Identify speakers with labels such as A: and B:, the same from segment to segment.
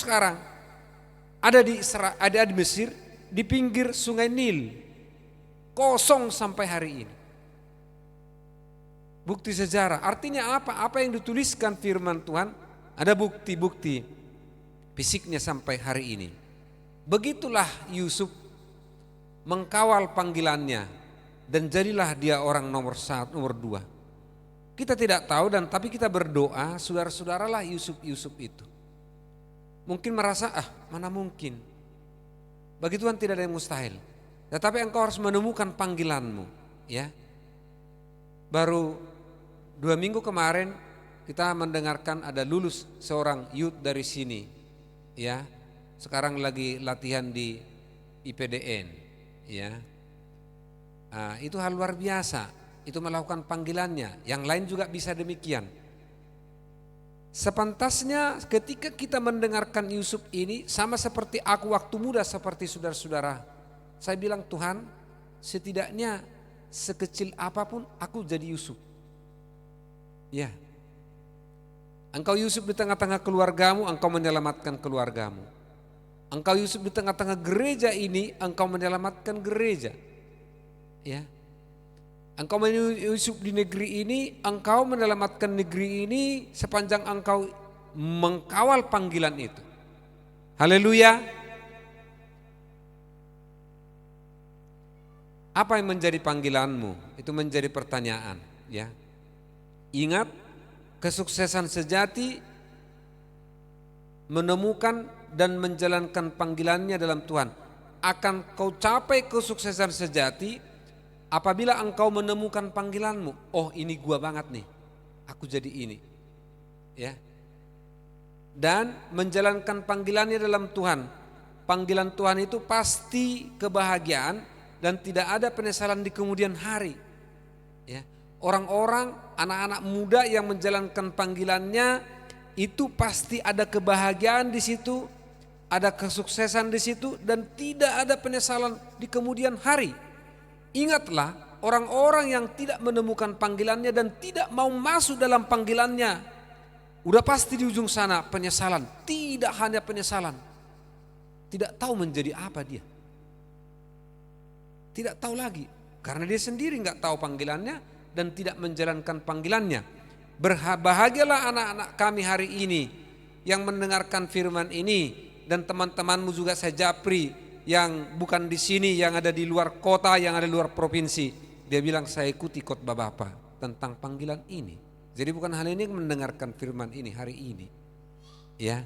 A: sekarang ada di ada di Mesir, di pinggir sungai Nil, kosong sampai hari ini. Bukti sejarah, artinya apa? Apa yang dituliskan firman Tuhan, ada bukti-bukti fisiknya sampai hari ini. Begitulah Yusuf mengkawal panggilannya dan jadilah dia orang nomor 1, nomor 2. Kita tidak tahu dan tapi kita berdoa, saudara-saudaralah Yusuf itu. Mungkin merasa mana mungkin. Bagi Tuhan tidak ada yang mustahil. Tetapi engkau harus menemukan panggilanmu, ya. Baru 2 minggu kemarin kita mendengarkan ada lulus seorang youth dari sini, ya. Sekarang lagi latihan di IPDN, ya. Itu hal luar biasa. Itu melakukan panggilannya. Yang lain juga bisa demikian. Sepantasnya ketika kita mendengarkan Yusuf ini sama seperti aku waktu muda, seperti saudara-saudara. Saya bilang, Tuhan, setidaknya sekecil apapun aku jadi Yusuf. Ya. Engkau Yusuf di tengah-tengah keluargamu, engkau menyelamatkan keluargamu. Engkau Yusuf di tengah-tengah gereja ini, engkau menyelamatkan gereja. Ya. Engkau Yusuf di negeri ini, engkau menyelamatkan negeri ini sepanjang engkau mengkawal panggilan itu. Haleluya. Apa yang menjadi panggilanmu? Itu menjadi pertanyaan, ya. Ingat, kesuksesan sejati menemukan dan menjalankan panggilannya dalam Tuhan. Akan kau capai kesuksesan sejati apabila engkau menemukan panggilanmu. Oh, ini gua banget nih, aku jadi ini, ya. Dan menjalankan panggilannya dalam Tuhan. Panggilan Tuhan itu pasti kebahagiaan dan tidak ada penyesalan di kemudian hari, ya. Orang-orang, anak-anak muda yang menjalankan panggilannya itu pasti ada kebahagiaan di situ, ada kesuksesan di situ, dan tidak ada penyesalan di kemudian hari. Ingatlah, orang-orang yang tidak menemukan panggilannya dan tidak mau masuk dalam panggilannya, udah pasti di ujung sana penyesalan. Tidak hanya penyesalan, tidak tahu menjadi apa dia. Tidak tahu lagi, karena dia sendiri nggak tahu panggilannya dan tidak menjalankan panggilannya. Berbahagialah anak-anak kami hari ini yang mendengarkan firman ini, dan teman-temanmu juga saya japri yang bukan di sini, yang ada di luar kota, yang ada di luar provinsi. Dia bilang, saya ikuti khotbah Bapak tentang panggilan ini. Jadi bukan hal ini mendengarkan firman ini hari ini, ya.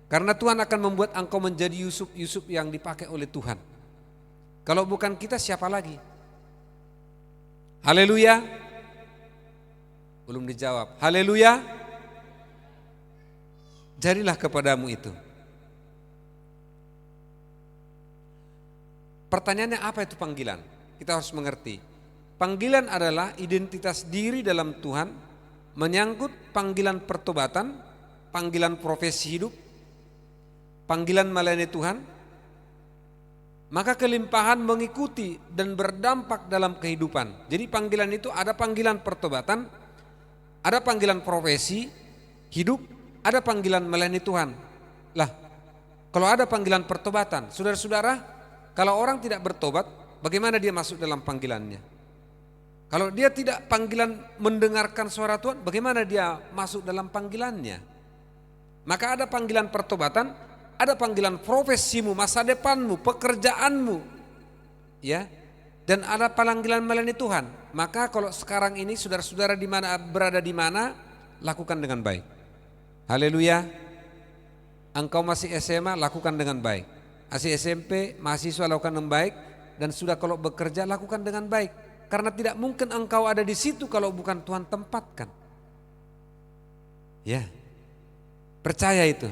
A: Karena Tuhan akan membuat engkau menjadi Yusuf yang dipakai oleh Tuhan. Kalau bukan kita, siapa lagi? Haleluya. Belum dijawab. Haleluya. Jadilah kepadamu itu. Pertanyaannya, apa itu panggilan? Kita harus mengerti. Panggilan adalah identitas diri dalam Tuhan, menyangkut panggilan pertobatan, panggilan profesi hidup, panggilan melayani Tuhan. Maka kelimpahan mengikuti dan berdampak dalam kehidupan. Jadi panggilan itu ada panggilan pertobatan, ada panggilan profesi hidup, ada panggilan melayani Tuhan. Lah, kalau ada panggilan pertobatan, saudara-saudara, kalau orang tidak bertobat, bagaimana dia masuk dalam panggilannya? Kalau dia tidak panggilan mendengarkan suara Tuhan, bagaimana dia masuk dalam panggilannya? Maka ada panggilan pertobatan, ada panggilan profesimu, masa depanmu, pekerjaanmu, ya. Dan ada panggilan melayani Tuhan. Maka kalau sekarang ini saudara-saudara di mana berada di mana, lakukan dengan baik. Haleluya. Engkau masih SMA, lakukan dengan baik. Masih SMP, mahasiswa, lakukan dengan baik. Dan sudah kalau bekerja, lakukan dengan baik. Karena tidak mungkin engkau ada di situ kalau bukan Tuhan tempatkan. Ya, percaya itu.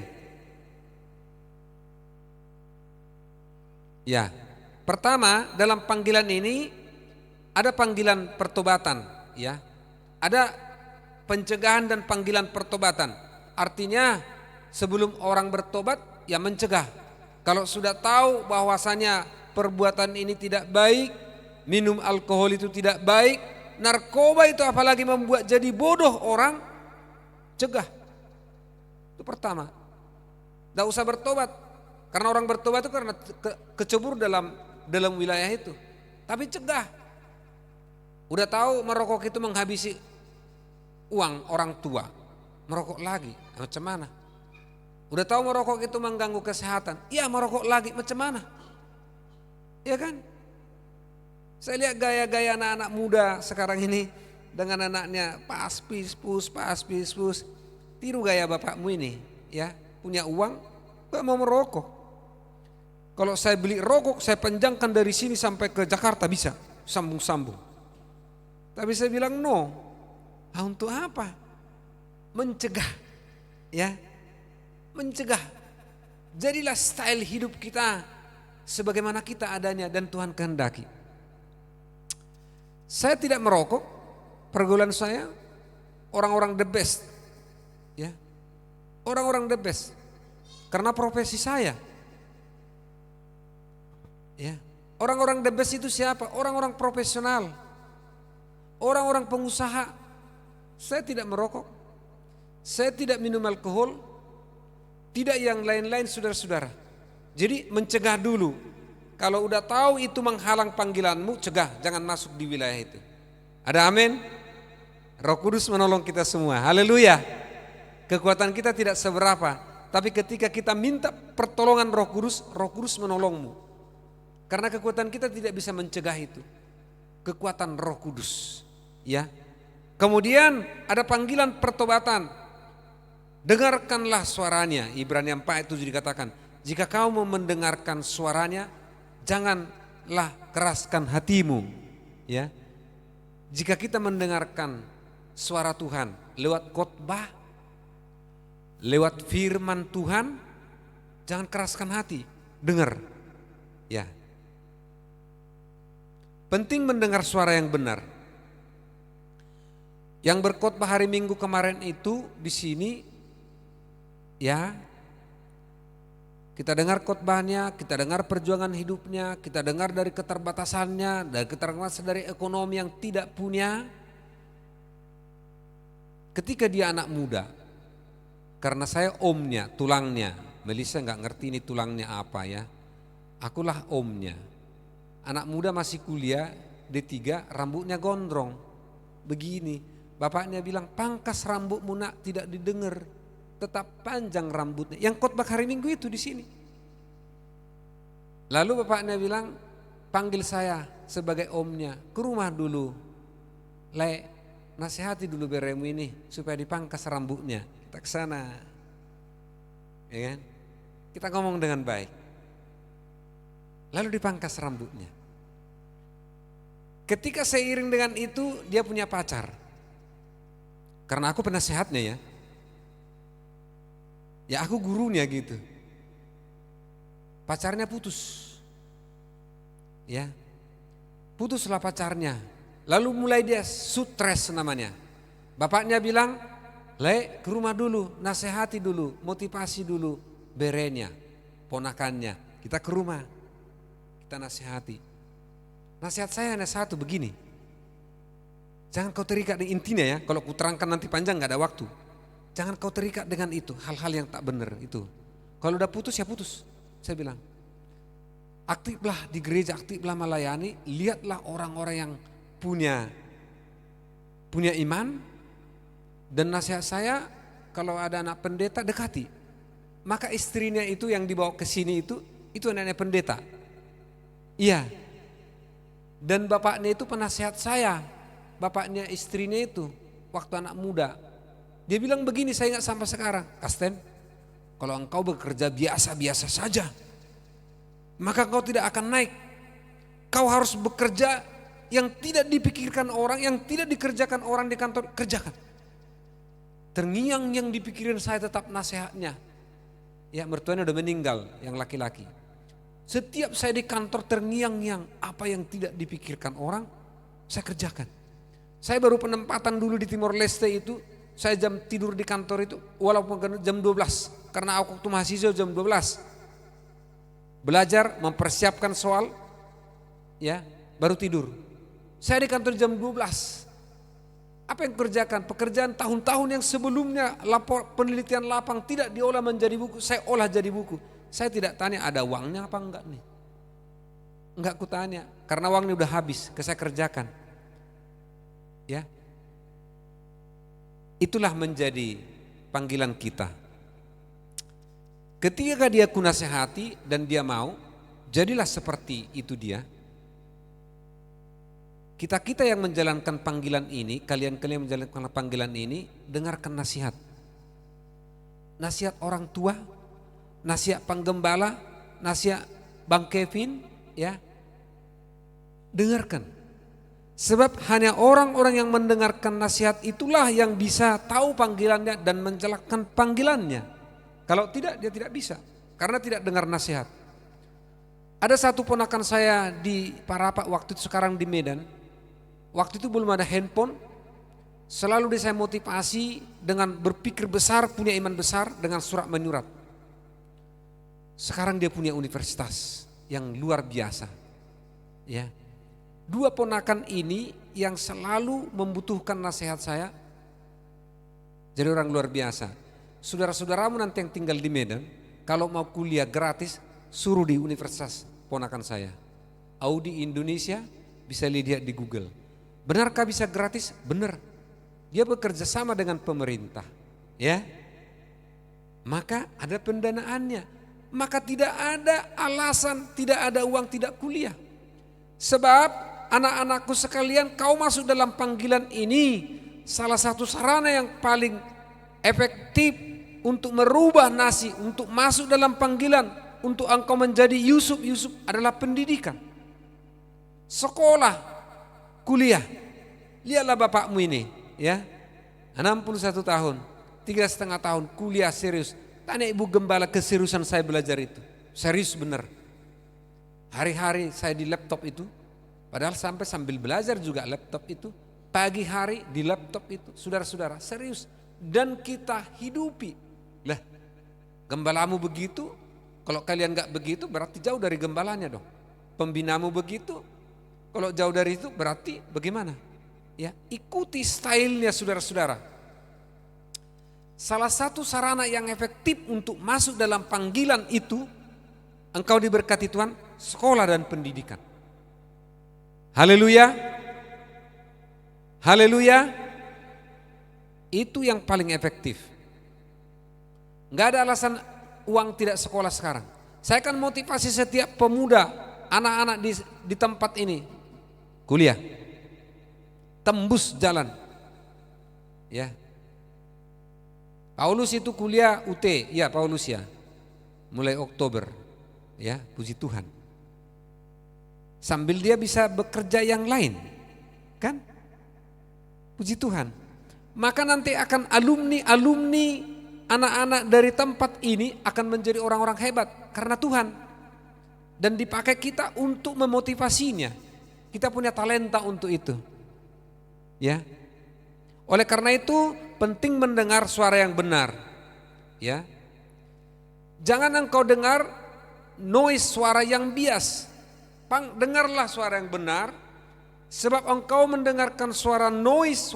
A: Ya, pertama dalam panggilan ini ada panggilan pertobatan, ya. Ada pencegahan dan panggilan pertobatan. Artinya sebelum orang bertobat, ya mencegah. Kalau sudah tahu bahwasanya perbuatan ini tidak baik, minum alkohol itu tidak baik, narkoba itu apalagi membuat jadi bodoh orang, cegah. Itu pertama. Tidak usah bertobat. Karena orang bertobat itu karena kecebur dalam wilayah itu. Tapi cegah. Udah tahu merokok itu menghabisi uang orang tua, merokok lagi, macam mana? Udah tahu merokok itu mengganggu kesehatan, iya merokok lagi, macam mana? Ya kan? Saya lihat gaya-gaya anak-anak muda sekarang ini dengan anaknya paspis pus. Tiru gaya bapakmu ini, ya punya uang, gak mau merokok. Kalau saya beli rokok, saya panjangkan dari sini sampai ke Jakarta bisa, sambung-sambung. Tapi saya bilang no. Untuk apa? Mencegah, ya, mencegah. Jadilah style hidup kita sebagaimana kita adanya dan Tuhan kehendaki. Saya tidak merokok, pergaulan saya orang-orang the best, ya, orang-orang the best, karena profesi saya, ya, orang-orang the best itu siapa? Orang-orang profesional, orang-orang pengusaha. Saya tidak merokok, saya tidak minum alkohol, tidak yang lain-lain saudara-saudara. Jadi mencegah dulu. Kalau udah tahu itu menghalang panggilanmu, cegah, jangan masuk di wilayah itu. Ada amin? Roh Kudus menolong kita semua, haleluya. Kekuatan kita tidak seberapa, tapi ketika kita minta pertolongan Roh Kudus menolongmu. Karena kekuatan kita tidak bisa mencegah itu. Kekuatan Roh Kudus, ya. Kemudian ada panggilan pertobatan. Dengarkanlah suaranya. Ibrani 4 itu dikatakan, jika kau mau mendengarkan suaranya, janganlah keraskan hatimu. Ya, jika kita mendengarkan suara Tuhan lewat khotbah, lewat firman Tuhan, jangan keraskan hati. Dengar, ya. Penting mendengar suara yang benar. Yang berkhotbah hari Minggu kemarin itu di sini, ya, kita dengar khotbahnya, kita dengar perjuangan hidupnya, kita dengar dari keterbatasannya, dari keterbatasan dari ekonomi yang tidak punya. Ketika dia anak muda, karena saya omnya, tulangnya, Melissa nggak ngerti ini tulangnya apa ya, akulah omnya. Anak muda masih kuliah D3, rambutnya gondrong, begini. Bapaknya bilang, pangkas rambutmu nak, tidak didengar, tetap panjang rambutnya. Yang khotbah hari Minggu itu di sini. Lalu bapaknya bilang, panggil saya sebagai omnya ke rumah dulu. Le, nasihati dulu beremu ini supaya dipangkas rambutnya. Kita ke sana. Ya kan? Kita ngomong dengan baik. Lalu dipangkas rambutnya. Ketika seiring dengan itu dia punya pacar. Karena aku penasehatnya ya. Ya aku gurunya gitu. Pacarnya putus. Ya. Putuslah pacarnya. Lalu mulai dia stres namanya. Bapaknya bilang, "Le, ke rumah dulu, nasihati dulu, motivasi dulu berenya, ponakannya. Kita ke rumah. Kita nasihati." Nasihat saya hanya satu begini. Jangan kau terikat dengan intinya ya. Kalau ku terangkan nanti panjang gak ada waktu. Jangan kau terikat dengan itu, hal-hal yang tak benar itu. Kalau udah putus ya putus. Saya bilang, aktiflah di gereja, aktiflah melayani. Lihatlah orang-orang yang punya iman. Dan nasihat saya, kalau ada anak pendeta dekati. Maka istrinya itu yang dibawa ke sini itu anaknya pendeta. Iya. Dan bapaknya itu penasehat saya. Bapaknya istrinya itu waktu anak muda. Dia bilang begini, saya ingat sampai sekarang, Kasten, kalau engkau bekerja biasa-biasa saja, maka engkau tidak akan naik. Kau harus bekerja yang tidak dipikirkan orang, yang tidak dikerjakan orang di kantor, kerjakan. Terngiang yang dipikirin saya tetap nasihatnya. Ya, mertuanya udah meninggal, yang laki-laki. Setiap saya di kantor terngiang-ngiang, apa yang tidak dipikirkan orang, saya kerjakan. Saya baru penempatan dulu di Timor Leste itu, saya jam tidur di kantor itu walaupun jam 12. Karena aku waktu mahasiswa jam 12. Belajar, mempersiapkan soal, ya, baru tidur. Saya di kantor jam 12. Apa yang kerjakan? Pekerjaan tahun-tahun yang sebelumnya penelitian lapang tidak diolah menjadi buku, saya olah jadi buku. Saya tidak tanya ada uangnya apa enggak nih. Enggak kutanya, karena uangnya udah habis, saya kerjakan. Ya. Itulah menjadi panggilan kita. Ketika dia kunasehati dan dia mau, jadilah seperti itu dia. Kita yang menjalankan panggilan ini, kalian menjalankan panggilan ini, dengarkan nasihat. Nasihat orang tua, nasihat penggembala, nasihat Bang Kevin, ya. Dengarkan. Sebab hanya orang-orang yang mendengarkan nasihat itulah yang bisa tahu panggilannya dan menjalankan panggilannya. Kalau tidak, dia tidak bisa, karena tidak dengar nasihat. Ada satu ponakan saya di Parapak waktu itu, sekarang di Medan. Waktu itu belum ada handphone, selalu saya motivasi dengan berpikir besar, punya iman besar dengan surat menyurat. Sekarang dia punya universitas yang luar biasa. Ya. Dua ponakan ini yang selalu membutuhkan nasihat saya, jadi orang luar biasa. Saudara-saudaramu nanti yang tinggal di Medan, kalau mau kuliah gratis, suruh di universitas ponakan saya. Audi Indonesia, bisa lihat di Google. Benarkah bisa gratis? Benar. Dia bekerja sama dengan pemerintah, ya. Maka ada pendanaannya. Maka tidak ada alasan, tidak ada uang tidak kuliah. Sebab anak-anakku sekalian, kau masuk dalam panggilan ini, salah satu sarana yang paling efektif untuk merubah nasib, untuk masuk dalam panggilan, untuk engkau menjadi Yusuf adalah pendidikan. Sekolah, kuliah. Lihatlah bapakmu ini, ya. 61 tahun, 3,5 tahun kuliah serius. Tanya ibu gembala keseriusan saya belajar itu. Serius benar. Hari-hari saya di laptop itu, padahal sambil belajar juga laptop itu. Pagi hari di laptop itu, saudara-saudara, serius. Dan kita hidupi. Lah, gembalamu begitu, kalau kalian gak begitu berarti jauh dari gembalanya dong. Pembinamu begitu, kalau jauh dari itu berarti bagaimana? Ya, ikuti stylenya saudara-saudara. Salah satu sarana yang efektif untuk masuk dalam panggilan itu, engkau diberkati Tuhan, sekolah dan pendidikan. Haleluya. Haleluya. Itu yang paling efektif. Enggak ada alasan uang tidak sekolah sekarang. Saya akan motivasi setiap pemuda, anak-anak di tempat ini kuliah. Tembus jalan. Ya. Paulus itu kuliah UT, ya Paulus ya. Mulai Oktober. Ya, puji Tuhan. Sambil dia bisa bekerja yang lain. Kan? Puji Tuhan. Maka nanti akan alumni anak-anak dari tempat ini akan menjadi orang-orang hebat karena Tuhan. Dan dipakai kita untuk memotivasinya. Kita punya talenta untuk itu. Ya. Oleh karena itu penting mendengar suara yang benar. Ya. Jangan engkau dengar noise suara yang bias. Dengarlah suara yang benar. Sebab engkau mendengarkan suara noise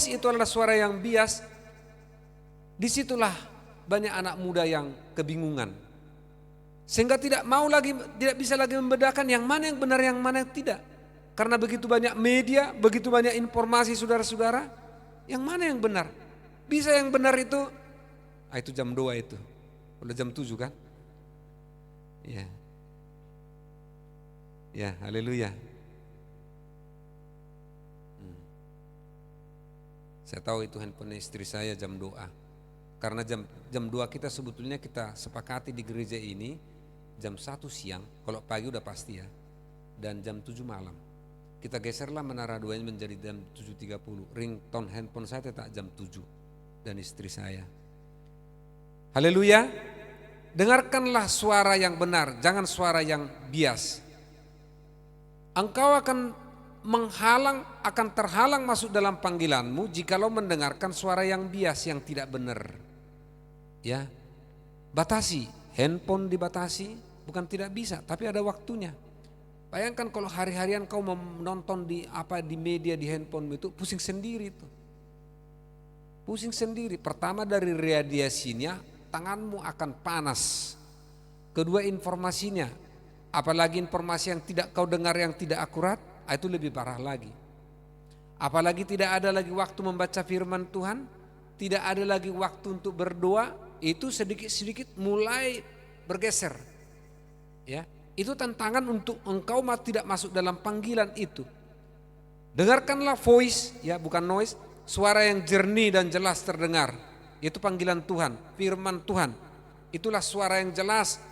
A: itu adalah suara yang bias. Disitulah banyak anak muda yang kebingungan. Sehingga tidak bisa lagi membedakan yang mana yang benar, yang mana yang tidak. Karena begitu banyak media, begitu banyak informasi saudara-saudara, yang mana yang benar? Bisa yang benar itu jam 2 itu. Udah jam 7 kan? Ya. Ya, haleluya. Saya tahu itu handphone istri saya jam doa. Karena jam 2 kita sebetulnya kita sepakati di gereja ini jam 1 siang, kalau pagi udah pasti ya. Dan jam 7 malam. Kita geserlah menara doanya menjadi jam 7.30. Ringtone handphone saya tetap jam 7 dan istri saya. Haleluya. Dengarkanlah suara yang benar, jangan suara yang bias. Engkau akan terhalang masuk dalam panggilanmu jikalau mendengarkan suara yang bias, yang tidak benar. Ya. Batasi, handphone dibatasi, bukan tidak bisa, tapi ada waktunya. Bayangkan kalau hari-harian kau menonton di media di handphone itu pusing sendiri itu. Pusing sendiri. Pertama dari radiasinya, tanganmu akan panas. Kedua informasinya, apalagi informasi yang tidak kau dengar yang tidak akurat, itu lebih parah lagi. Apalagi tidak ada lagi waktu membaca firman Tuhan, tidak ada lagi waktu untuk berdoa, itu sedikit-sedikit mulai bergeser. Ya, itu tantangan untuk engkau tidak masuk dalam panggilan itu. Dengarkanlah voice, ya bukan noise, suara yang jernih dan jelas terdengar. Itu panggilan Tuhan, firman Tuhan. Itulah suara yang jelas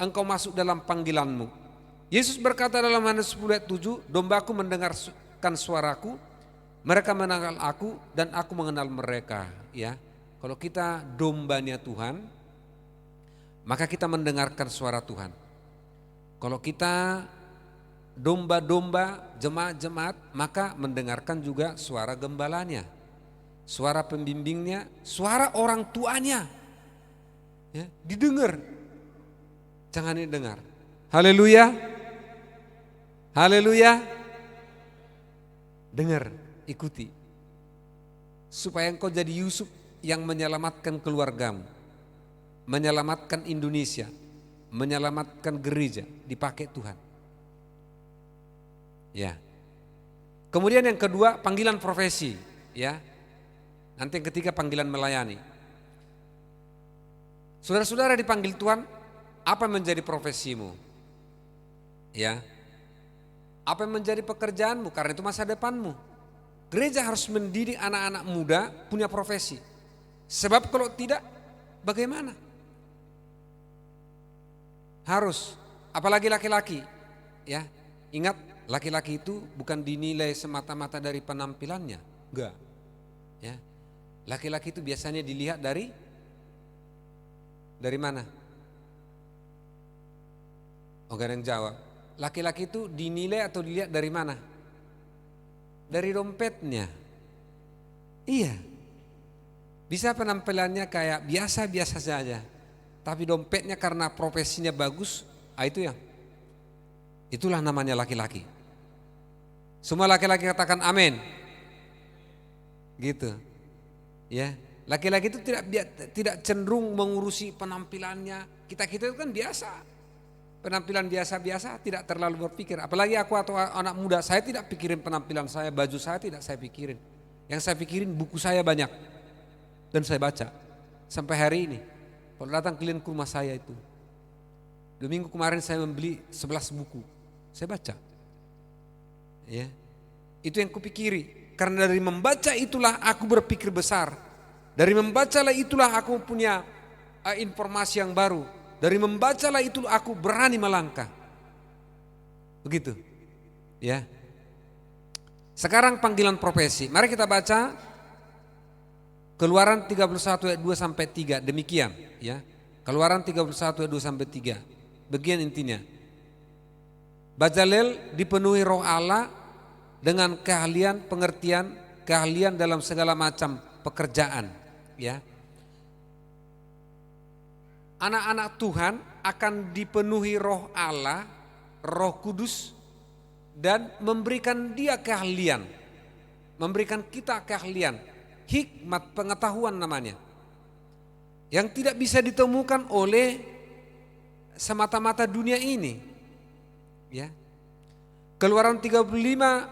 A: engkau masuk dalam panggilanmu. Yesus berkata dalam Yohanes 10 ayat 7, dombaku mendengarkan suaraku, mereka mengenal aku dan aku mengenal mereka. Ya, kalau kita dombanya Tuhan, maka kita mendengarkan suara Tuhan. Kalau kita domba-domba jemaat-jemaat, maka mendengarkan juga suara gembalanya, suara pembimbingnya, suara orang tuanya. Ya, didengar. Jangan didengar. Haleluya. Haleluya. Dengar, ikuti. Supaya engkau jadi Yusuf yang menyelamatkan keluargamu, menyelamatkan Indonesia, menyelamatkan gereja, dipakai Tuhan. Ya. Kemudian yang kedua, panggilan profesi, ya. Nanti yang ketiga, panggilan melayani. Saudara-saudara dipanggil Tuhan, apa yang menjadi profesimu? Ya. Apa yang menjadi pekerjaanmu? Karena itu masa depanmu. Gereja harus mendidik anak-anak muda punya profesi. Sebab kalau tidak, bagaimana? Harus, apalagi laki-laki. Ya, ingat, laki-laki itu bukan dinilai semata-mata dari penampilannya, enggak. Ya, laki-laki itu biasanya dilihat dari mana? Oh, gak ada yang jawab. Laki-laki itu dinilai atau dilihat dari mana? Dari dompetnya. Iya. Bisa penampilannya kayak biasa-biasa saja, tapi dompetnya karena profesinya bagus, itu ya. Itulah namanya laki-laki. Semua laki-laki katakan amin. Gitu. Ya, laki-laki itu tidak cenderung mengurusi penampilannya. Kita itu kan biasa. Penampilan biasa-biasa, tidak terlalu berpikir. Apalagi aku atau anak muda, saya tidak pikirin penampilan saya, baju saya tidak saya pikirin. Yang saya pikirin buku saya banyak dan saya baca sampai hari ini. Kalau datang klien ke rumah saya itu, 2 minggu kemarin saya membeli 11 buku, saya baca. Ya, itu yang kupikiri. Karena dari membaca itulah aku berpikir besar. Dari membacalah itulah aku punya informasi yang baru. Dari membacalah itu aku berani melangkah. Begitu. Ya. Sekarang panggilan profesi. Mari kita baca Keluaran 31 ayat 2 sampai 3. Demikian, ya. Keluaran 31 ayat 2 sampai 3. Bagian intinya. Bezalel dipenuhi Roh Allah dengan keahlian, pengertian, keahlian dalam segala macam pekerjaan, ya. Anak-anak Tuhan akan dipenuhi Roh Allah, Roh Kudus, dan memberikan dia keahlian, memberikan kita keahlian, hikmat pengetahuan namanya, yang tidak bisa ditemukan oleh semata-mata dunia ini. Ya. Keluaran 35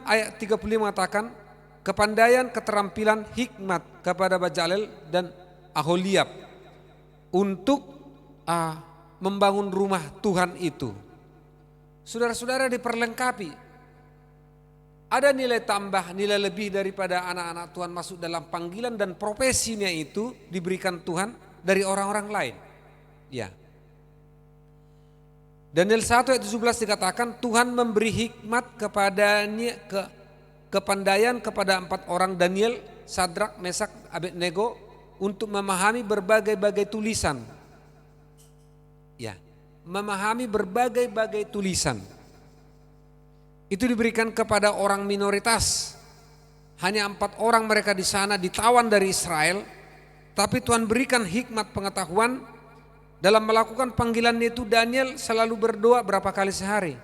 A: ayat 35 mengatakan, kepandaian, keterampilan, hikmat kepada Bezalel dan Aholiab untuk membangun rumah Tuhan itu. Saudara-saudara diperlengkapi. Ada nilai tambah, nilai lebih daripada anak-anak Tuhan masuk dalam panggilan dan profesinya itu diberikan Tuhan dari orang-orang lain. Ya. Daniel 1 ayat 17 dikatakan Tuhan memberi hikmat kepandaian kepada 4 orang, Daniel, Sadrak, Mesak, Abednego, untuk memahami berbagai-bagai tulisan. Ya, memahami berbagai-bagai tulisan. Itu diberikan kepada orang minoritas. Hanya 4 orang mereka di sana ditawan dari Israel, tapi Tuhan berikan hikmat pengetahuan dalam melakukan panggilan itu. Daniel selalu berdoa berapa kali sehari.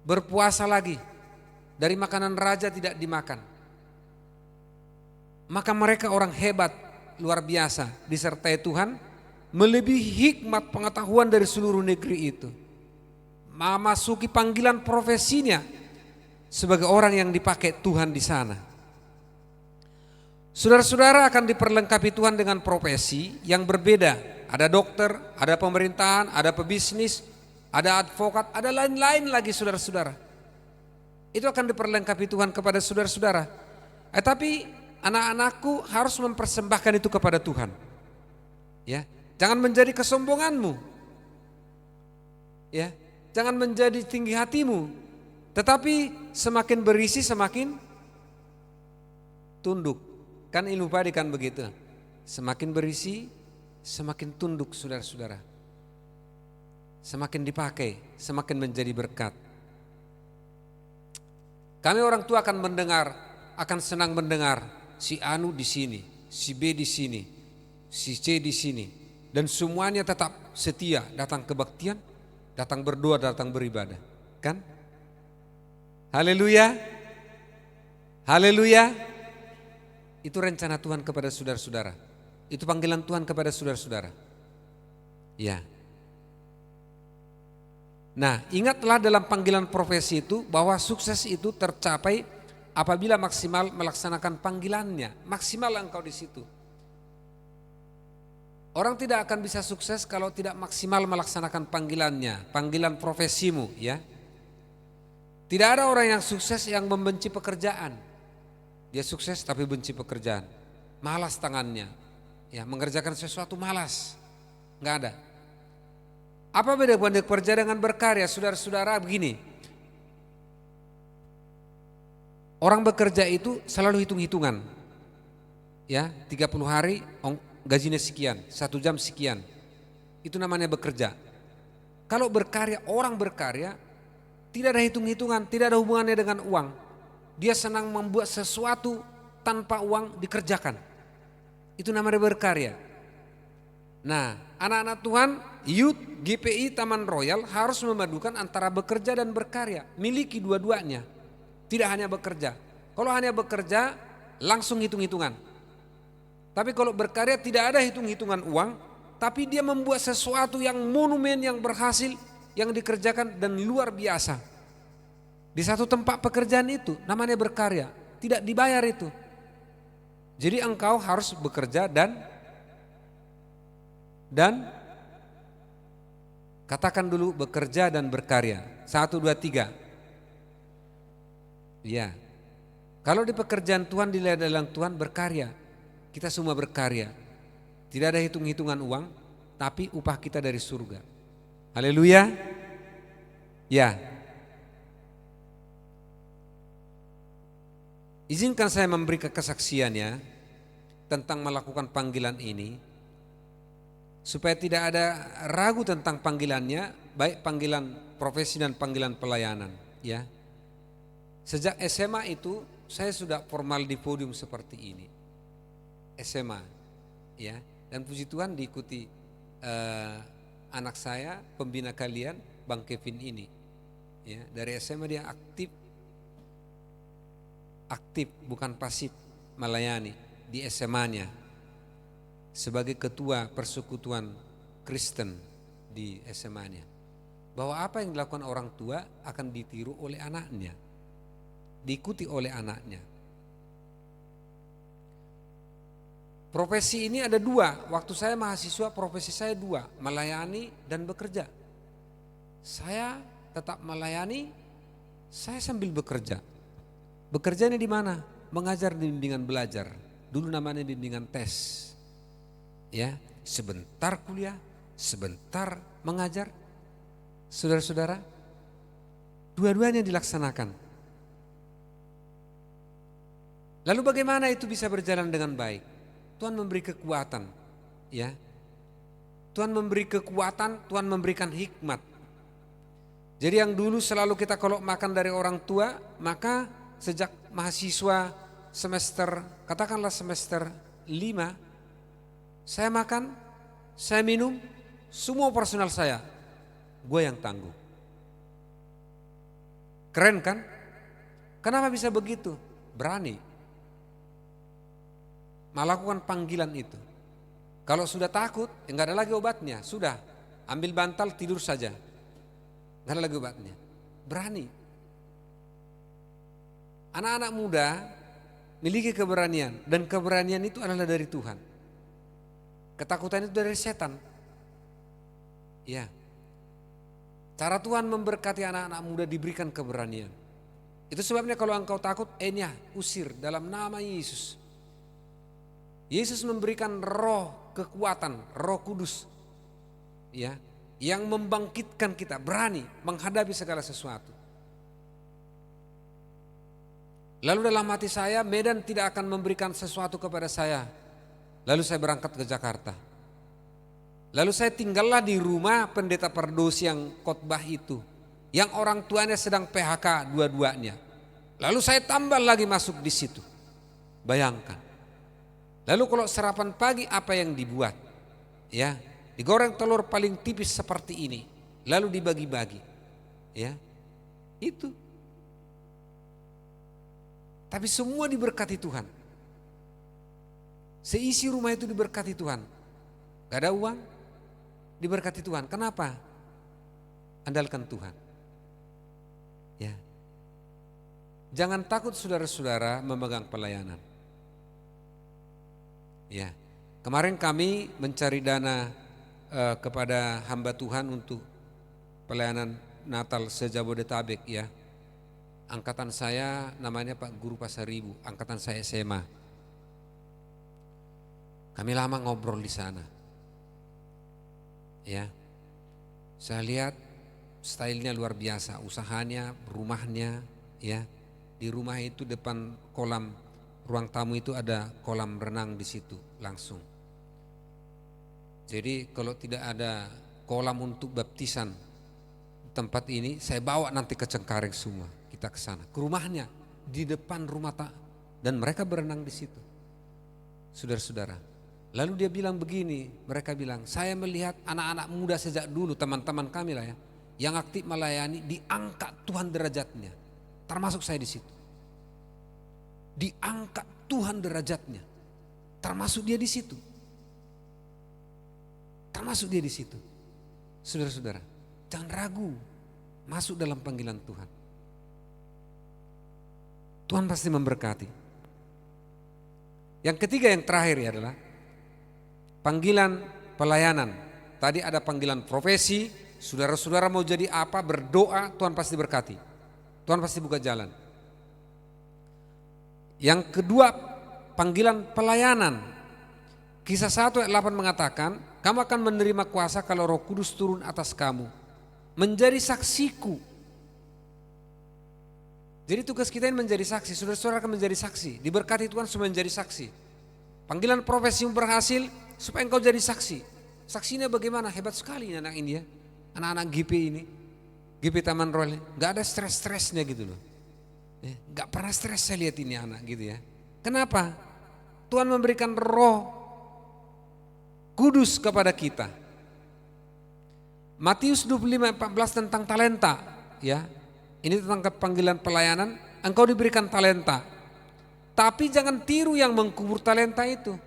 A: Berpuasa lagi. Dari makanan raja tidak dimakan. maka mereka orang hebat, luar biasa, disertai Tuhan, melebihi hikmat pengetahuan dari seluruh negeri itu. Memasuki panggilan profesinya sebagai orang yang dipakai Tuhan di sana. Saudara-saudara akan diperlengkapi Tuhan dengan profesi yang berbeda. Ada dokter, ada pemerintahan, ada pebisnis, ada advokat, ada lain-lain lagi saudara-saudara. Itu akan diperlengkapi Tuhan kepada saudara-saudara. Tapi anak-anakku harus mempersembahkan itu kepada Tuhan. Ya, jangan menjadi kesombonganmu. Ya, jangan menjadi tinggi hatimu. Tetapi semakin berisi semakin tunduk. Kan ilmu padi kan begitu. Semakin berisi semakin tunduk saudara-saudara. Semakin dipakai, semakin menjadi berkat. Kami orang tua akan mendengar, akan senang mendengar si Anu di sini, si B di sini, si C di sini, dan semuanya tetap setia datang kebaktian, datang berdoa, datang beribadah, kan? Haleluya, haleluya. Itu rencana Tuhan kepada saudara-saudara. Itu panggilan Tuhan kepada saudara-saudara. Ya. Nah, ingatlah dalam panggilan profesi itu bahwa sukses itu tercapai apabila maksimal melaksanakan panggilannya. Maksimal engkau di situ. Orang tidak akan bisa sukses kalau tidak maksimal melaksanakan panggilannya, panggilan profesimu, ya. Tidak ada orang yang sukses yang membenci pekerjaan. Dia sukses tapi benci pekerjaan. Malas tangannya. Ya, mengerjakan sesuatu malas. Enggak ada. Apa beda bekerja dengan berkarya? Saudara-saudara, begini. Orang bekerja itu selalu hitung-hitungan. Ya, 30 hari gajinya sekian, 1 jam sekian. Itu namanya bekerja. Kalau berkarya, orang berkarya tidak ada hitung-hitungan, tidak ada hubungannya dengan uang. Dia senang membuat sesuatu tanpa uang dikerjakan. Itu namanya berkarya. Nah, anak-anak Tuhan, Youth GPI Taman Royal harus memadukan antara bekerja dan berkarya. Miliki dua-duanya. Tidak hanya bekerja. Kalau hanya bekerja, langsung hitung-hitungan. Tapi kalau berkarya tidak ada hitung-hitungan uang, tapi dia membuat sesuatu yang monumen, yang berhasil, yang dikerjakan dan luar biasa. Di satu tempat pekerjaan itu namanya berkarya, tidak dibayar itu. Jadi engkau harus bekerja dan katakan dulu bekerja dan berkarya. 1, 2, 3. Ya. Kalau di pekerjaan Tuhan, di ladang Tuhan berkarya. Kita semua berkarya. Tidak ada hitung-hitungan uang, tapi upah kita dari surga. Haleluya. Ya. Izinkan saya memberi kesaksiannya tentang melakukan panggilan ini, supaya tidak ada ragu tentang panggilannya, baik panggilan profesi dan panggilan pelayanan. Ya, sejak SMA itu saya sudah formal di podium seperti ini, SMA, ya, dan puji Tuhan diikuti anak saya, pembina kalian, Bang Kevin ini, ya, dari SMA dia aktif bukan pasif melayani di SMA-nya sebagai ketua persekutuan Kristen di SMA-nya. Bahwa apa yang dilakukan orang tua akan ditiru oleh anaknya, diikuti oleh anaknya. Profesi ini ada 2. Waktu saya mahasiswa profesi saya 2, melayani dan bekerja. Saya tetap melayani, saya sambil bekerja. Bekerjanya di mana? Mengajar di bimbingan belajar. Dulu namanya bimbingan tes. Ya, sebentar kuliah, sebentar mengajar. Saudara-saudara, dua-duanya dilaksanakan. Lalu bagaimana itu bisa berjalan dengan baik? Tuhan memberi kekuatan, ya. Tuhan memberi kekuatan, Tuhan memberikan hikmat. Jadi yang dulu selalu kita kalau makan dari orang tua, maka sejak mahasiswa semester, katakanlah semester 5, saya makan, saya minum, semua personal saya, gue yang tangguh. Keren kan? Kenapa bisa begitu? Berani. melakukan panggilan itu. Kalau sudah takut, enggak ada lagi obatnya. Sudah, ambil bantal tidur saja. Enggak ada lagi obatnya. Berani. Anak-anak muda miliki keberanian, dan keberanian itu adalah dari Tuhan. Ketakutan itu dari setan. Ya. Cara Tuhan memberkati anak-anak muda diberikan keberanian. Itu sebabnya kalau engkau takut, usir dalam nama Yesus. Yesus memberikan roh kekuatan, Roh Kudus. Ya, yang membangkitkan kita berani menghadapi segala sesuatu. Lalu dalam hati saya, Medan tidak akan memberikan sesuatu kepada saya. Lalu saya berangkat ke Jakarta. Lalu saya tinggallah di rumah pendeta Pardosi yang khotbah itu, yang orang tuanya sedang PHK dua-duanya. Lalu saya tambah lagi masuk di situ. Bayangkan. Lalu kalau sarapan pagi apa yang dibuat? Ya, digoreng telur paling tipis seperti ini, lalu dibagi-bagi. Ya, itu. Tapi semua diberkati Tuhan. Seisi rumah itu diberkati Tuhan. Gak ada uang, diberkati Tuhan. Kenapa? Andalkan Tuhan. Ya. Jangan takut saudara-saudara memegang pelayanan. Ya. Kemarin kami mencari dana kepada hamba Tuhan untuk pelayanan Natal se-Jabodetabek ya. Angkatan saya namanya Pak Guru Pasaribu, angkatan saya SMA. Kami lama ngobrol di sana. Ya. Saya lihat stylenya luar biasa, usahanya, rumahnya, ya. Di rumah itu depan kolam ruang tamu itu ada kolam renang di situ langsung. Jadi kalau tidak ada kolam untuk baptisan tempat ini, saya bawa nanti ke Cengkareng semua. Kita ke sana, ke rumahnya, di depan rumah dan mereka berenang di situ. Saudara-saudara. Lalu dia bilang begini, mereka bilang, saya melihat anak-anak muda sejak dulu, teman-teman kami lah ya, yang aktif melayani, diangkat Tuhan derajatnya. Termasuk saya di situ. Diangkat Tuhan derajatnya. Termasuk dia di situ. Termasuk dia di situ. Saudara-saudara, jangan ragu masuk dalam panggilan Tuhan. Tuhan pasti memberkati. Yang ketiga, yang terakhir adalah panggilan pelayanan. Tadi ada panggilan profesi, saudara-saudara mau jadi apa, berdoa, Tuhan pasti berkati. Tuhan pasti buka jalan. Yang kedua, panggilan pelayanan. Kisah 1 ayat 8 mengatakan, kamu akan menerima kuasa kalau Roh Kudus turun atas kamu, menjadi saksiku. Jadi tugas kita ini menjadi saksi, saudara-saudara akan menjadi saksi. Diberkati Tuhan supaya menjadi saksi. Panggilan profesi yang berhasil supaya engkau jadi saksi. Saksinya bagaimana? Hebat sekali anak ini ya. Anak-anak GP ini. GP Taman Royal. Gak ada stres-stresnya gitu loh. Gak pernah stres saya lihat ini anak gitu ya. Kenapa? Tuhan memberikan Roh Kudus kepada kita. Matius 25:14 tentang talenta ya. Ini tentang panggilan pelayanan, engkau diberikan talenta. Tapi jangan tiru yang mengkubur talenta itu.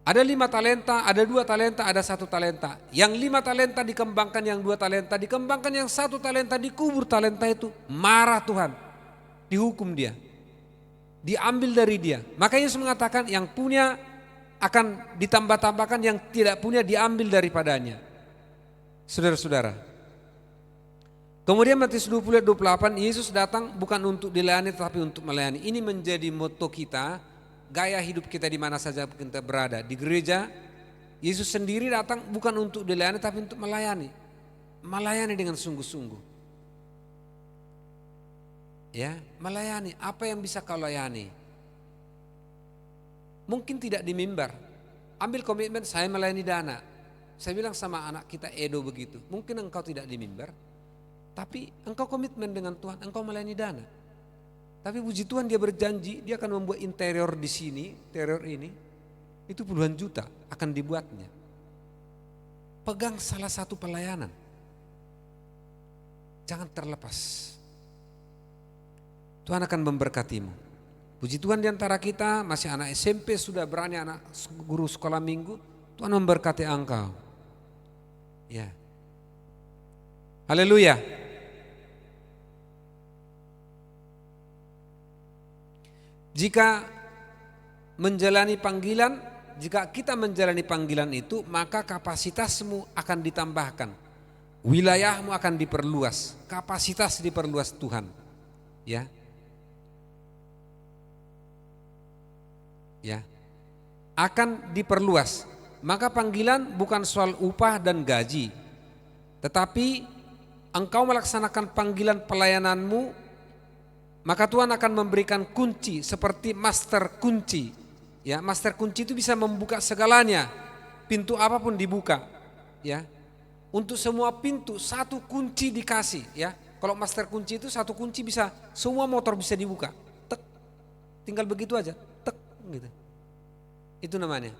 A: Ada 5 talenta, ada 2 talenta, ada 1 talenta. Yang 5 talenta dikembangkan, yang 2 talenta dikembangkan, yang 1 talenta dikubur talenta itu. Marah Tuhan, dihukum dia. Diambil dari dia. Maka Yesus mengatakan yang punya akan ditambah-tambahkan, yang tidak punya diambil daripadanya. Saudara-saudara. Kemudian Matius 20:28, Yesus datang bukan untuk dilayani tetapi untuk melayani. Ini menjadi motto kita, gaya hidup kita di mana saja kita berada. Di gereja, Yesus sendiri datang bukan untuk dilayani tapi untuk melayani. Melayani dengan sungguh-sungguh. Ya, melayani. Apa yang bisa kau layani? Mungkin tidak di mimbar. Ambil komitmen, saya melayani dana. Saya bilang sama anak kita Edo begitu. Mungkin engkau tidak di mimbar, tapi engkau komitmen dengan Tuhan, engkau melayani dana. Tapi puji Tuhan dia berjanji, dia akan membuat interior di sini, interior ini, itu puluhan juta akan dibuatnya. Pegang salah satu pelayanan. Jangan terlepas. Tuhan akan memberkatimu. Puji Tuhan di antara kita masih anak SMP sudah berani anak guru sekolah minggu. Tuhan memberkati engkau. Ya. Haleluya. Jika kita menjalani panggilan itu, maka kapasitasmu akan ditambahkan. Wilayahmu akan diperluas, kapasitas diperluas Tuhan. Ya. Ya. Akan diperluas. Maka panggilan bukan soal upah dan gaji, tetapi engkau melaksanakan panggilan pelayananmu, maka Tuhan akan memberikan kunci seperti master kunci. Ya, master kunci itu bisa membuka segalanya. Pintu apapun dibuka. Ya. Untuk semua pintu satu kunci dikasih. Ya. Kalau master kunci itu satu kunci bisa semua motor bisa dibuka. Tek. Tinggal begitu aja. Tek gitu. Itu namanya.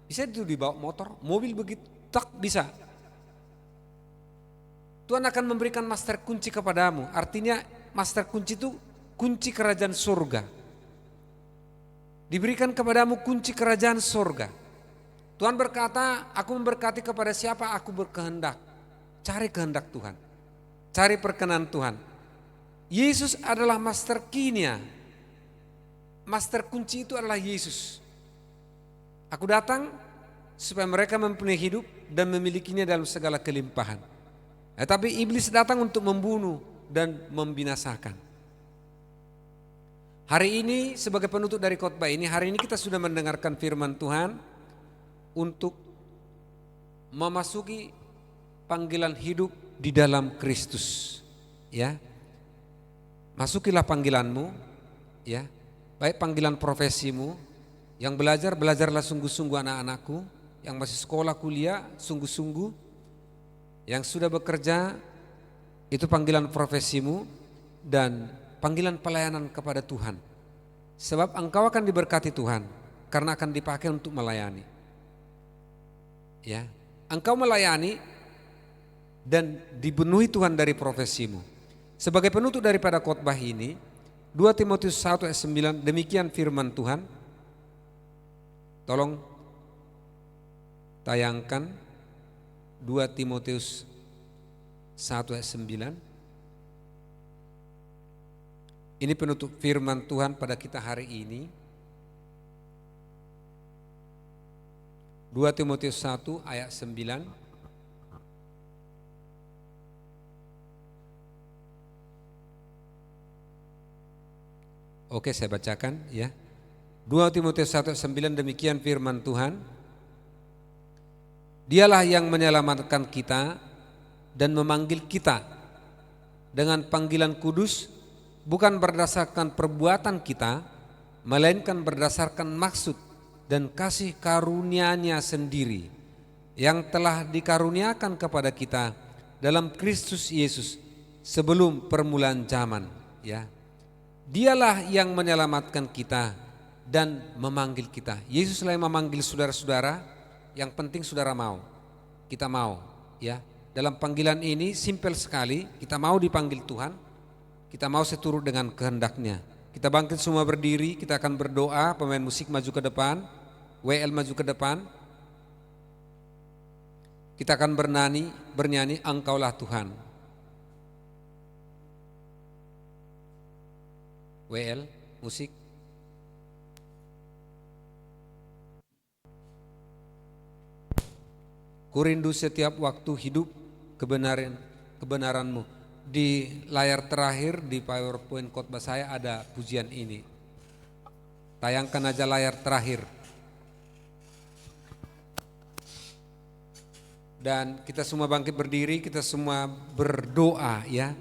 A: Bisa itu dibawa motor, mobil begitu, tak bisa. Tuhan akan memberikan master kunci kepadamu. Artinya master kunci itu kunci kerajaan surga. Diberikan kepadamu kunci kerajaan surga. Tuhan berkata, aku memberkati kepada siapa aku berkehendak. Cari kehendak Tuhan. Cari perkenan Tuhan. Yesus adalah master key-nya. Master kunci itu adalah Yesus. Aku datang supaya mereka mempunyai hidup dan memilikinya dalam segala kelimpahan. Tapi iblis datang untuk membunuh dan membinasakan. Hari ini sebagai penutup dari khotbah ini, hari ini kita sudah mendengarkan firman Tuhan untuk memasuki panggilan hidup di dalam Kristus. Ya, masukilah panggilanmu, ya, baik panggilan profesimu. Yang belajar, belajarlah sungguh-sungguh anak-anakku. Yang masih sekolah, kuliah, sungguh-sungguh. Yang sudah bekerja, itu panggilan profesimu dan panggilan pelayanan kepada Tuhan. Sebab engkau akan diberkati Tuhan, karena akan dipakai untuk melayani. Ya, engkau melayani dan dipenuhi Tuhan dari profesimu. Sebagai penutup daripada khotbah ini, 2 Timotius 1 ayat 9, demikian firman Tuhan. Tolong tayangkan 2 Timotius 1 ayat 9. Ini penutup firman Tuhan pada kita hari ini. 2 Timotius 1 ayat 9. Oke, saya bacakan ya. 2 Timotius 1 ayat 9, demikian firman Tuhan. Dialah yang menyelamatkan kita dan memanggil kita dengan panggilan kudus, bukan berdasarkan perbuatan kita, melainkan berdasarkan maksud dan kasih karunia-Nya sendiri yang telah dikaruniakan kepada kita dalam Kristus Yesus sebelum permulaan zaman. Ya, Dialah yang menyelamatkan kita dan memanggil kita. Yesuslah yang memanggil saudara-saudara. Yang penting saudara mau, kita mau, ya. Dalam panggilan ini simpel sekali, kita mau dipanggil Tuhan, kita mau seturut dengan kehendaknya. Kita bangkit semua berdiri, kita akan berdoa. Pemain musik maju ke depan, WL maju ke depan. Kita akan bernyanyi Engkaulah Tuhan. WL musik. Ku rindu setiap waktu hidup kebenaranmu. Di layar terakhir di PowerPoint khotbah saya ada pujian ini. Tayangkan aja layar terakhir. Dan kita semua bangkit berdiri, kita semua berdoa ya.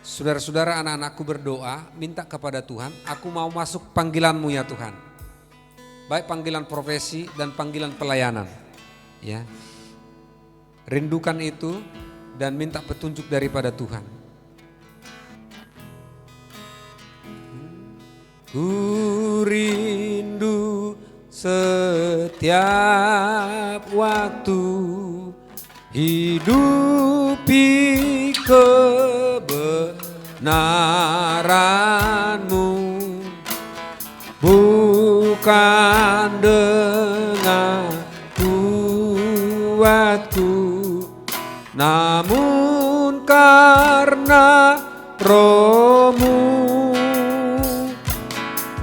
A: Saudara-saudara, anak-anakku berdoa, minta kepada Tuhan, aku mau masuk panggilanmu ya Tuhan. Baik panggilan profesi dan panggilan pelayanan. Ya, rindukan itu dan minta petunjuk daripada Tuhan. Ku rindu setiap waktu hidupi kebenaranmu, bukan dengan kuatku, namun karena Roh-Mu.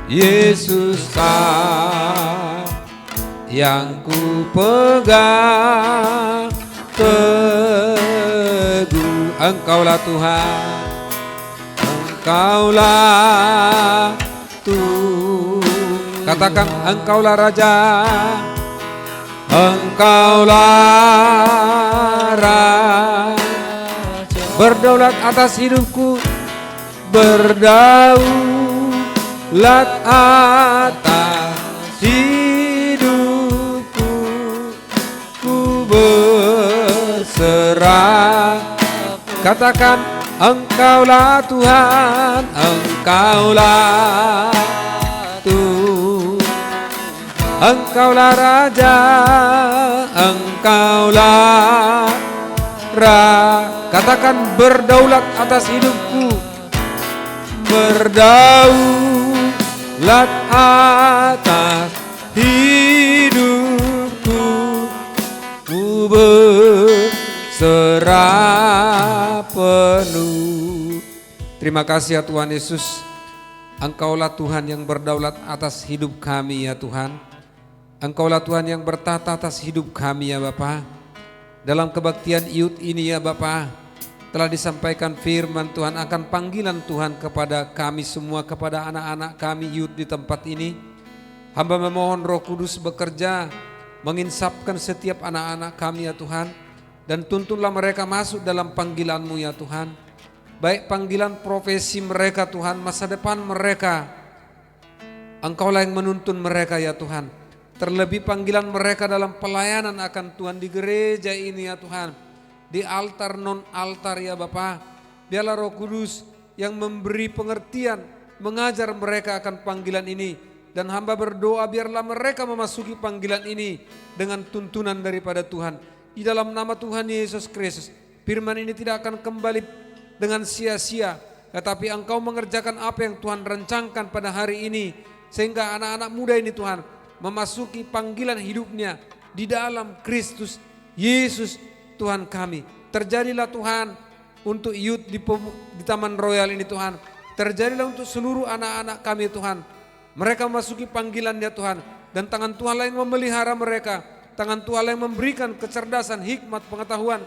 A: Yesus yang ku pegang teguh. Engkaulah Tuhan, Engkaulah Tuhan. Katakan, Engkaulah Raja, Engkaulah Raja, berdaulat atas hidupku, berdaulat atas hidupku, ku berserah. Katakan, Engkaulah Tuhan, Engkaulah Tuhan, Engkaulah Raja, Engkaulah Raja. Katakan, berdaulat atas hidupku, berdaulat atas hidupku, ku berserah penuh. Terima kasih ya Tuhan Yesus, Engkaulah Tuhan yang berdaulat atas hidup kami ya Tuhan. Engkaulah Tuhan yang bertata atas hidup kami ya Bapa. Dalam kebaktian Iut ini ya Bapa, telah disampaikan firman Tuhan akan panggilan Tuhan kepada kami semua, kepada anak-anak kami Iut di tempat ini. Hamba memohon Roh Kudus bekerja, menginsapkan setiap anak-anak kami ya Tuhan, dan tuntunlah mereka masuk dalam panggilan-Mu ya Tuhan. Baik panggilan profesi mereka Tuhan, masa depan mereka, Engkaulah yang menuntun mereka ya Tuhan. Terlebih panggilan mereka dalam pelayanan akan Tuhan di gereja ini ya Tuhan, di altar non altar ya Bapa. Biarlah Roh Kudus yang memberi pengertian, mengajar mereka akan panggilan ini. Dan hamba berdoa biarlah mereka memasuki panggilan ini dengan tuntunan daripada Tuhan. Di dalam nama Tuhan Yesus Kristus, firman ini tidak akan kembali dengan sia-sia, tetapi Engkau mengerjakan apa yang Tuhan rencangkan pada hari ini, sehingga anak-anak muda ini Tuhan memasuki panggilan hidupnya di dalam Kristus Yesus Tuhan kami. Terjadilah Tuhan untuk youth di Taman Royal ini Tuhan. Terjadilah untuk seluruh anak-anak kami Tuhan. Mereka memasuki panggilannya Tuhan. Dan tangan Tuhan yang memelihara mereka. Tangan Tuhan yang memberikan kecerdasan, hikmat, pengetahuan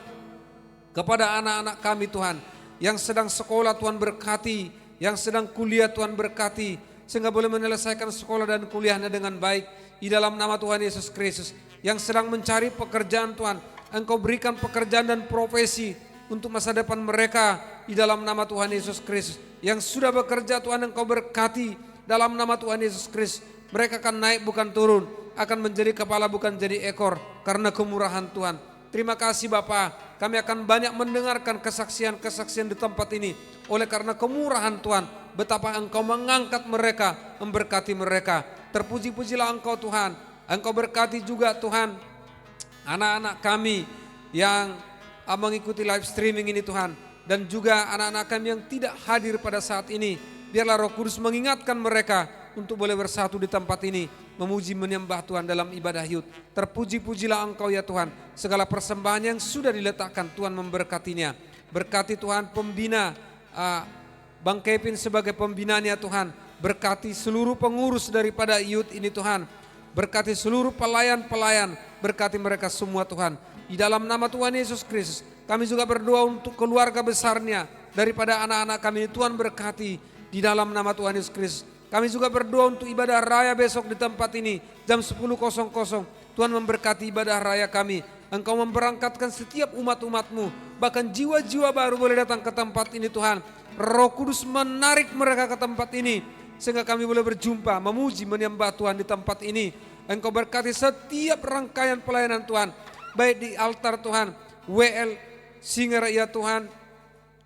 A: kepada anak-anak kami Tuhan. Yang sedang sekolah Tuhan berkati. Yang sedang kuliah Tuhan berkati. Sehingga boleh menyelesaikan sekolah dan kuliahnya dengan baik. Di dalam nama Tuhan Yesus Kristus. Yang sedang mencari pekerjaan Tuhan, Engkau berikan pekerjaan dan profesi untuk masa depan mereka di dalam nama Tuhan Yesus Kristus. Yang sudah bekerja Tuhan, Engkau berkati dalam nama Tuhan Yesus Kristus. Mereka akan naik bukan turun, akan menjadi kepala bukan jadi ekor karena kemurahan Tuhan. Terima kasih Bapa, kami akan banyak mendengarkan kesaksian-kesaksian di tempat ini. Oleh karena kemurahan Tuhan, betapa Engkau mengangkat mereka, memberkati mereka. Terpuji-pujilah Engkau Tuhan. Engkau berkati juga Tuhan anak-anak kami yang mengikuti live streaming ini Tuhan. Dan juga anak-anak kami yang tidak hadir pada saat ini. Biarlah Roh Kudus mengingatkan mereka untuk boleh bersatu di tempat ini. Memuji menyembah Tuhan dalam ibadah Yud. Terpuji-pujilah Engkau ya Tuhan. Segala persembahan yang sudah diletakkan Tuhan memberkatinya. Berkati Tuhan pembina, Bang Kevin sebagai pembinanya Tuhan. Berkati seluruh pengurus daripada Yud ini Tuhan. Berkati seluruh pelayan-pelayan. Berkati mereka semua Tuhan. Di dalam nama Tuhan Yesus Kristus, kami juga berdoa untuk keluarga besarnya daripada anak-anak kami. Tuhan berkati di dalam nama Tuhan Yesus Kristus. Kami juga berdoa untuk ibadah raya besok di tempat ini jam 10.00. Tuhan memberkati ibadah raya kami. Engkau memberangkatkan setiap umat-umat-Mu. Bahkan jiwa-jiwa baru boleh datang ke tempat ini Tuhan. Roh Kudus menarik mereka ke tempat ini. Sehingga kami boleh berjumpa, memuji, menyembah Tuhan di tempat ini. Engkau berkati setiap rangkaian pelayanan Tuhan. Baik di altar Tuhan, WL, singer ya Tuhan,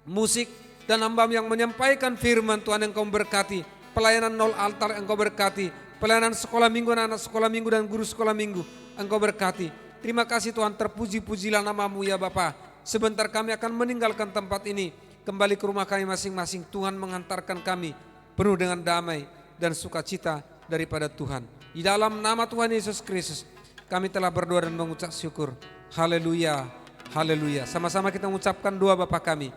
A: musik, dan hamba yang menyampaikan firman Tuhan Engkau berkati. Pelayanan nol altar Engkau berkati. Pelayanan sekolah minggu, anak sekolah minggu dan guru sekolah minggu Engkau berkati. Terima kasih Tuhan, terpuji-pujilah nama-Mu ya Bapa. Sebentar kami akan meninggalkan tempat ini, kembali ke rumah kami masing-masing. Tuhan menghantarkan kami penuh dengan damai dan sukacita daripada Tuhan. Di dalam nama Tuhan Yesus Kristus kami telah berdoa dan mengucap syukur. Haleluya, haleluya. Sama-sama kita mengucapkan doa Bapa kami.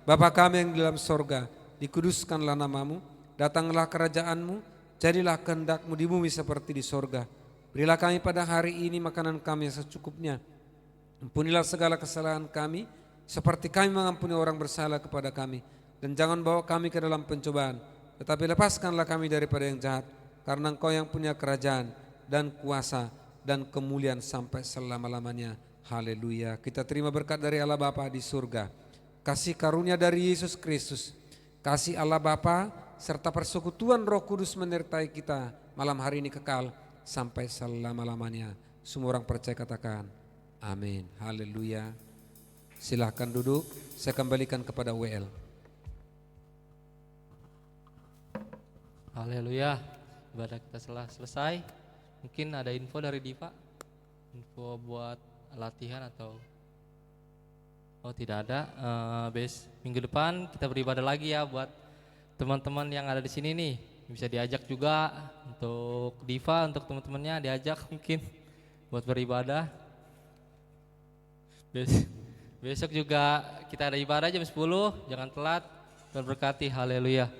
A: Bapa kami yang di dalam sorga, dikuduskanlah namamu, datanglah kerajaanmu, jadilah kehendakmu di bumi seperti di sorga. Berilah kami pada hari ini makanan kami yang secukupnya. Ampunilah segala kesalahan kami, seperti kami mengampuni orang bersalah kepada kami. Dan jangan bawa kami ke dalam pencobaan, tetapi lepaskanlah kami daripada yang jahat. Karena Engkau yang punya kerajaan dan kuasa dan kemuliaan sampai selama-lamanya. Haleluya. Kita terima berkat dari Allah Bapa di surga, kasih karunia dari Yesus Kristus, kasih Allah Bapa serta persekutuan Roh Kudus menyertai kita malam hari ini kekal sampai selama-lamanya. Semua orang percaya katakan amin. Haleluya. Silahkan duduk, saya kembalikan kepada WL.
B: Haleluya. Ibadah kita telah selesai. Mungkin ada info dari Diva, info buat latihan atau tidak ada. Minggu depan kita beribadah lagi ya buat teman-teman yang ada di sini nih. Bisa diajak juga untuk Diva, untuk teman-temannya diajak mungkin buat beribadah. Besok juga kita ada ibadah jam 10, jangan telat. Tuhan berkati, haleluya.